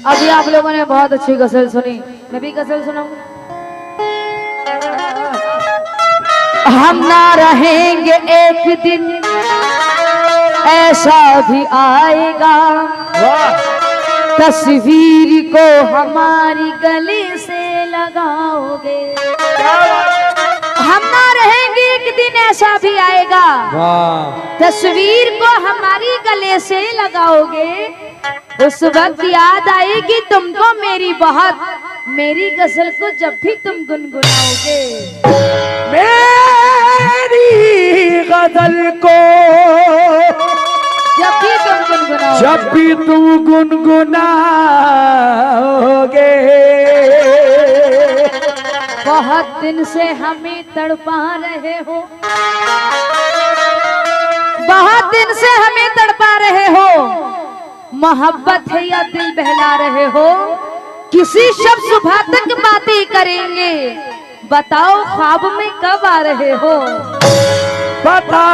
अभी आप लोगों ने बहुत अच्छी गजल सुनी, मैं भी गजल सुनाऊंगा। हम ना रहेंगे एक दिन ऐसा भी आएगा, तस्वीर को हमारी गले से लगाओगे। हम ना रहेंगे एक दिन ऐसा भी आएगा, तस्वीर को हमारी गले से लगाओगे। उस वक्त याद आएगी तुमको मेरी बहुत, मेरी गजल को जब भी तुम गुनगुनाओगे। मेरी गजल को जब भी तुम गुनगुनाओगे, जब भी तुम गुनगुनाओगे। बहुत दिन से हमें तड़पा रहे हो, बहुत दिन से हमें तड़पा रहे हो। मोहब्बत है या दिल बहला रहे हो, किसी शब सुबह तक बातें करेंगे। बताओ ख्वाब में कब आ रहे हो। बताओ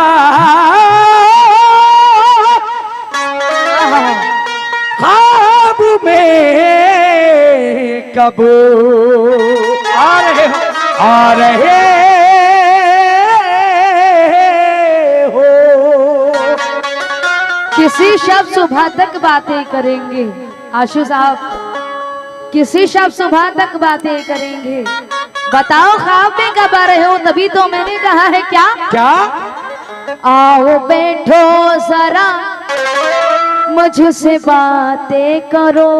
ख्वाब में कब आ रहे हो, आ रहे हो। किसी शब सुबह तक बातें करेंगे। आशु साहब, किसी शब सुबह तक बातें करेंगे। बताओ ख्वाब में कब आ रहे हो, तभी तो मैंने कहा है क्या क्या। आओ बैठो जरा मुझसे बातें करो।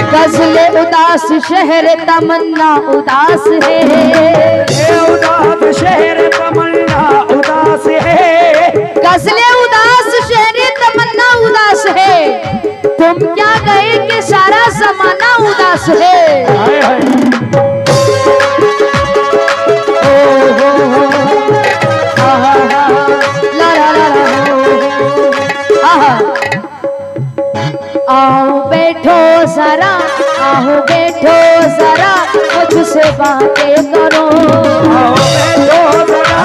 गज़ले उदास शहर तमन्ना उदास है, उदास शहर तमन्ना उदास है। गज़ले उदास शहर तमन्ना उदास है। तुम क्या गए कि सारा जमाना उदास है। हाय हाय। ला ला ला ला। आओ बैठो जरा, आओ बैठो जरा मुझसे बातें करो। आओ बैठो जरा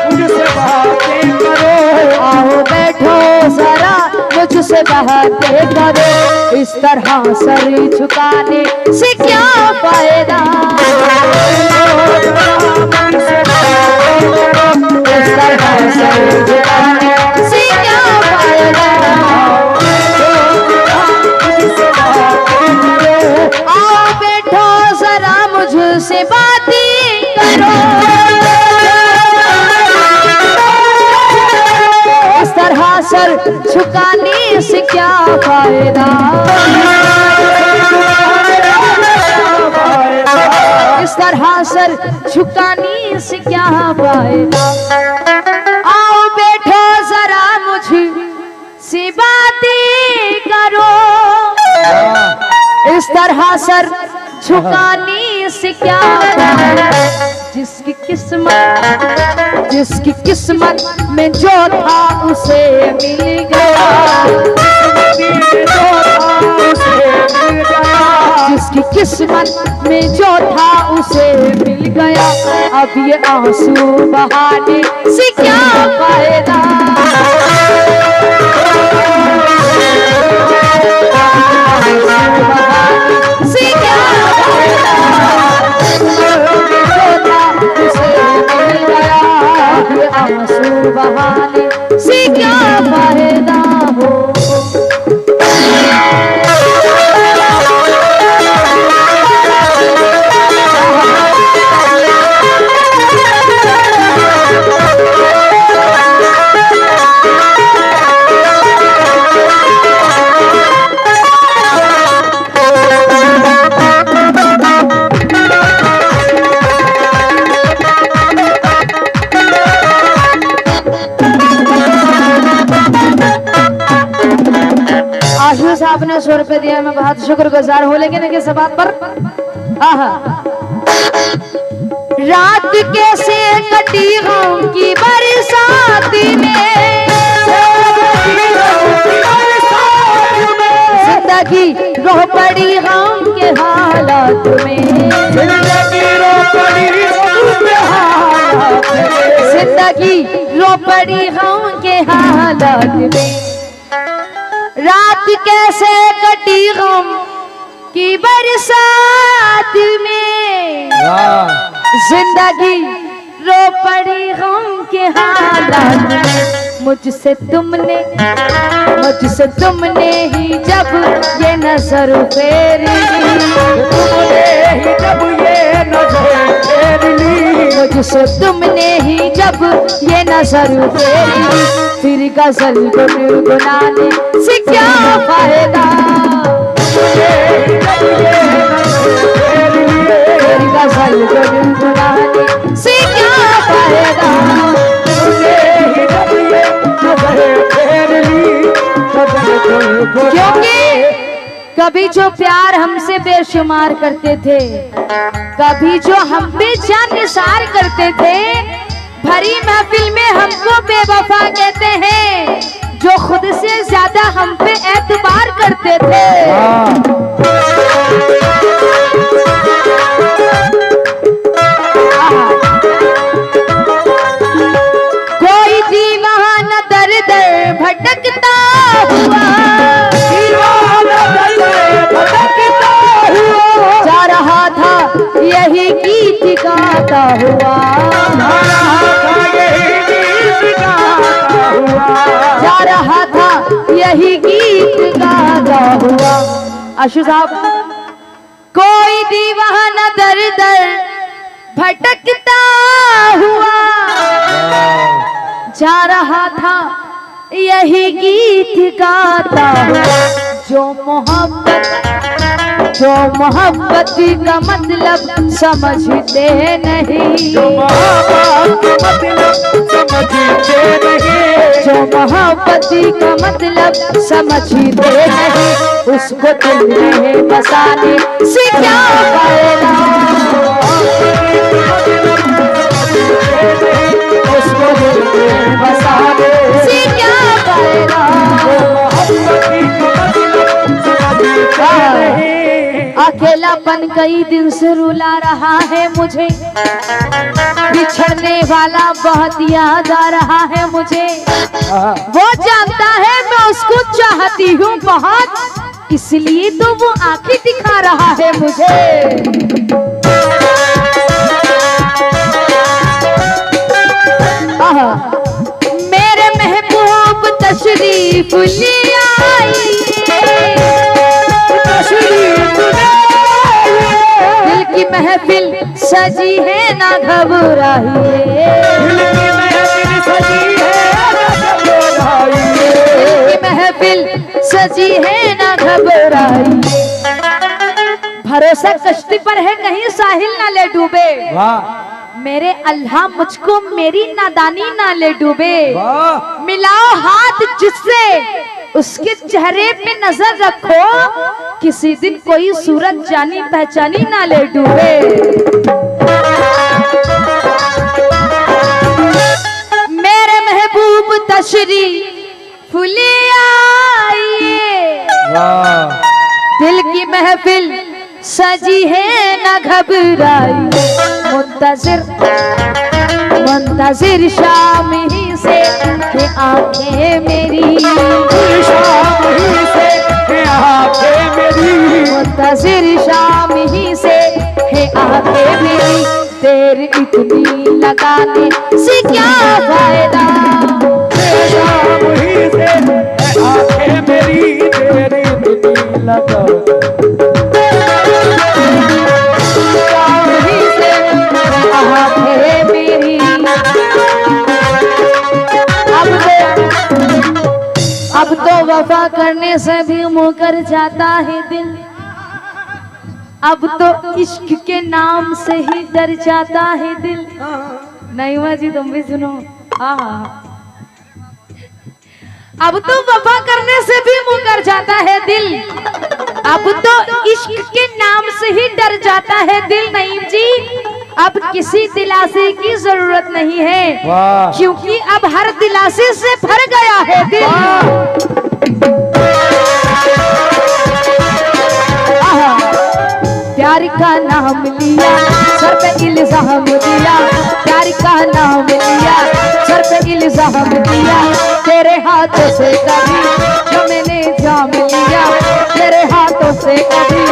मुझसे बातें करो। आओ बैठो जरा मुझसे बातें करो। इस तरह सर झुकाने से क्या फायदा। से बातें करो। इस तरह सर झुकाने से क्या फायदा, इस तरह सर झुकाने से क्या फायदा। आओ बैठो जरा मुझ से बातें करो। इस तरह सर झुकाने से क्या फायदा। जिसकी किस्मत में जो था उसे मिल गया, जिसकी किस्मत में जो था उसे मिल गया। अब ये आंसू बहाने से क्या फायदा, से क्या फायदा। जो था उसे मिल गया, ये आंसू बहाने से क्या फायदा हो। आशु साहब ने 100 रुपए दिया, मैं बहुत शुक्रगुजार हूँ। लेकिन इनके इस बात पर रात कैसे कटी गम की बरसात में, जिंदगी रो पड़ी गम के हालात में, जिंदगी रो पड़ी गम के हालात में। रात कैसे कटी गम की बरसात में, जिंदगी रो पड़ी गम के हालात में। मुझसे तुमने ही जब ये नजर फेरी, मुझसे तुमने ही जब ये नजर फेरी, फिर गजल गुनगुनाने से क्या फायदा, फिर गजल गुनगुनाने से क्या फायदा। क्योंकि कभी जो प्यार हमसे बेशुमार करते थे, कभी जो हम पे जान निसार करते थे, भरी महफिल में हमको बेवफा कहते हैं, जो खुद से ज्यादा हम पे एतबार करते थे। कोई दीवाना दर दर भटकता हुआ, जा रहा था यही गीत गाता हुआ, जा रहा था यही गीत गाता हुआ। आशु साहब, कोई दीवाना दर दर भटकता हुआ, जा रहा था यही गीत गाता हुआ। जो मोहब्बत का मतलब समझते नहीं, जो मोहब्बत का मतलब समझते नहीं, उसको दिल में बसाने से क्या फायदा, उसको दिल में बसाने से क्या फायदा। अकेलापन कई दिन से रुला रहा है मुझे, बिछड़ने वाला बहुत याद आ रहा है मुझे। वो जानता है मैं उसको चाहती हूँ बहुत, इसलिए तो वो आंखें दिखा रहा है मुझे। मेरे महबूब तशरीफ ले आई, दिल की महफिल सजी है ना घबराइए, दिल की महफिल सजी है ना घबराइए, दिल की महफिल सजी है ना घबराइए। भरोसा कश्ती पर है कहीं साहिल ना ले डूबे, वाह मेरे अल्लाह मुझको मेरी नादानी ना ले डूबे। वाह मिलाओ हाथ जिससे उसके चेहरे पे नजर रखो, किसी दिन कोई सूरत जानी पहचानी ना ले डूबे। मेरे महबूब तशरीफ ले आइए, वाह दिल की महफिल सजी है ना घबराइए। मुंतजिर मुंतजिर शाम ही से है आंखें मेरी, शाम ही से है आंखें मेरी, मुंतजिर शाम ही से है आंखें मेरी। देर इतनी लगाने से क्या फायदा, शाम ही से है आंखें मेरी, तेरी इतनी लगा शाम ही से है आंखें मेरी। अब तो वफा करने से भी मुकर जाता है दिल, अब तो इश्क के नाम से ही डर जाता है दिल। नहीं माँ जी तुम भी सुनो। हाँ अब तो वफा करने से भी मुकर जाता है दिल, अब तो इश्क के नाम से ही डर जाता है दिल। नईम जी अब किसी दिलासे की जरूरत नहीं है, वाह क्योंकि अब हर दिलासे से भर गया है दिल। आहा, प्यार का नाम लिया सर पे इल्जाम दिया, प्यार का नाम लिया सर पे इल्जाम दिया। तेरे हाथों से कभी जो मैंने जाम लिया, तेरे हाथों से कभी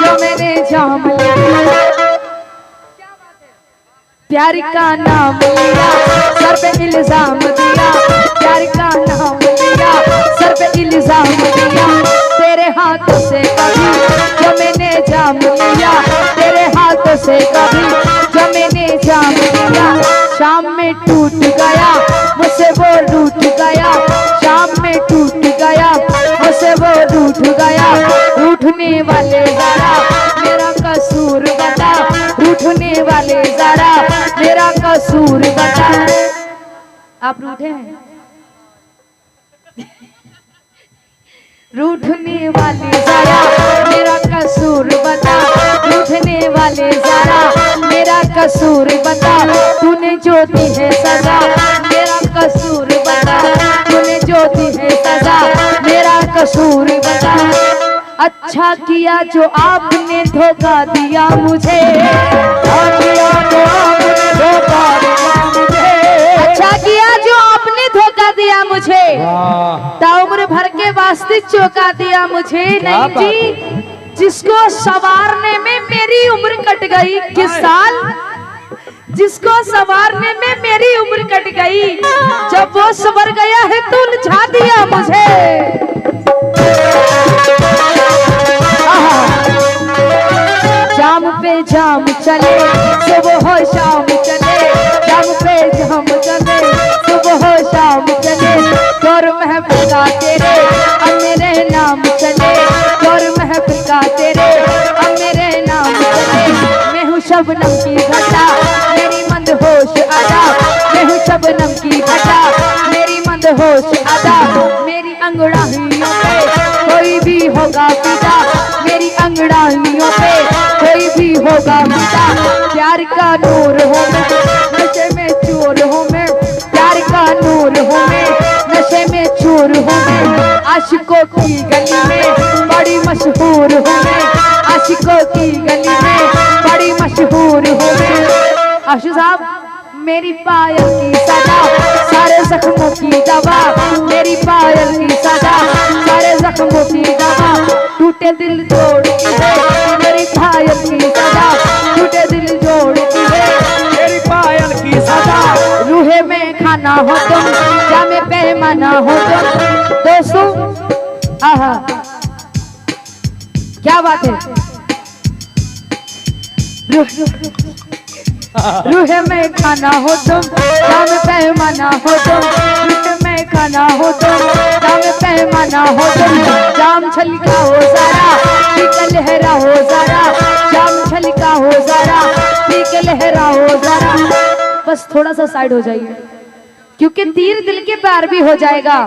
जो मैंने जाम लिया। प्यार का नाम लिया सर पे इल्जाम दिया, प्यार का नाम लिया सर पे इल्जाम दिया। तेरे हाथों से कभी जो मैंने जाम लिया, तेरे हाथों से कभी जो मैंने जाम लिया। शाम में टूट गया मुझसे वो रूठ गया, शाम में टूट गया मुझसे वो रूठ गया। रूठने वाले जरा मेरा कसूर बता, रूठने वाले जरा मेरा कसूर बता। आप रूठे हैं? रूठने वाले जरा मेरा कसूर बता, रूठने वाले जरा मेरा कसूर बता। तूने जो दी है सजा मेरा कसूर बता, तूने जो दी है सजा मेरा कसूर बता। अच्छा किया जो आपने धोखा दिया मुझे, अच्छा किया जो आपने धोखा दिया मुझे, ताउम्र भर के वास्ते चौंका दिया मुझे। नहीं जी जिसको संवारने में मेरी उम्र कट गई, किस साल जिसको संवारने में मेरी उम्र कट गई, जब वो संवर गया है तो उलझा दिया मुझे। जाम पे जाम चले सुबह हो शाम चले, जाम पे जाम चले सुबह हो शाम चले। दौर महफिल का तेरे अब मेरे नाम चले, दौर महफिल का तेरे अब मेरे नाम चले। मैं हूँ शबनम की घटा मेरी मंदहोश अदा, मैं हूँ शबनम की घटा मेरी मंदहोश अदा। मेरी अंगड़ाइयों पे कोई भी होगा फिदा, मेरी अंगड़ाइयों पे कोई भी होगा फिदा। प्यार का नूर हूँ मैं नशे में चूर हूँ मैं, प्यार का नूर हूँ मैं नशे में चूर हूँ मैं। आशिकों की गली में बड़ी मशहूर हूँ मैं, आशिकों की गली में बड़ी मशहूर हूँ मैं। आशु साहब मेरी पायल की सदा सारे जख्मों की दवा, मेरी पायल की सदा सारे जख्मों की दवा। टूटे दिल जोड़ती है मेरी पायल की सदा, टूटे दिल जोड़ती है मेरी पायल की सदा। रूहे में खाना हो तुम जामे पैमाना हो तुम। दोस्तों आहा क्या बात है। रूह में खाना हो तुम, जाम पैमाना हो तुम, रूह में खाना हो तुम, जाम पैमाना हो तुम, जाम छलका हो सारा, पीक लहरा हो सारा, जाम छलका हो सारा, पीक लहरा हो सारा। बस थोड़ा सा साइड हो जाइए, क्योंकि तीर दिल के पार भी हो जाएगा।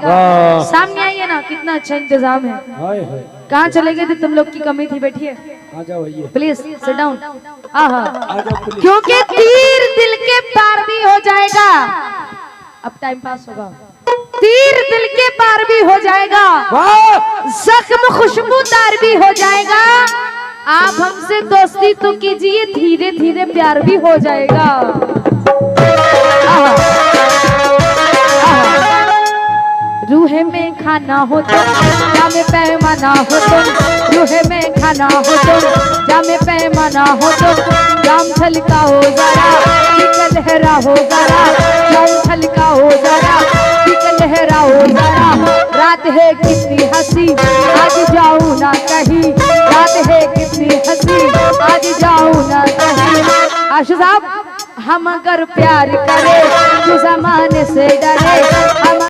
सामने आइए ना, कितना अच्छा इंतजाम है। कहाँ चले गए थे तुम लोग, की कमी थी, बैठिए प्लीज सिट डाउन। क्योंकि तीर दिल के पार भी हो जाएगा। अब टाइम पास होगा, तीर दिल के पार भी हो जाएगा, जख्म खुशबूदार भी हो जाएगा। आप हमसे दोस्ती तो कीजिए, धीरे धीरे प्यार भी हो जाएगा। रूह में खाना हो तुम, जाम पैमाना हो तुम, रूह में खाना हो तुम, जाम पैमाना हो तुम, जाम छलका हो जरा, पीक लहरा हो जरा, जाम छलका हो जरा, पीक लहरा हो जरा। रात है कितनी हंसी, आज जाऊं ना कहीं, रात है कितनी हंसी, आज जाऊं ना कहीं। आशु साहब, हम अगर प्यार करें तो जमाने से डरे, हम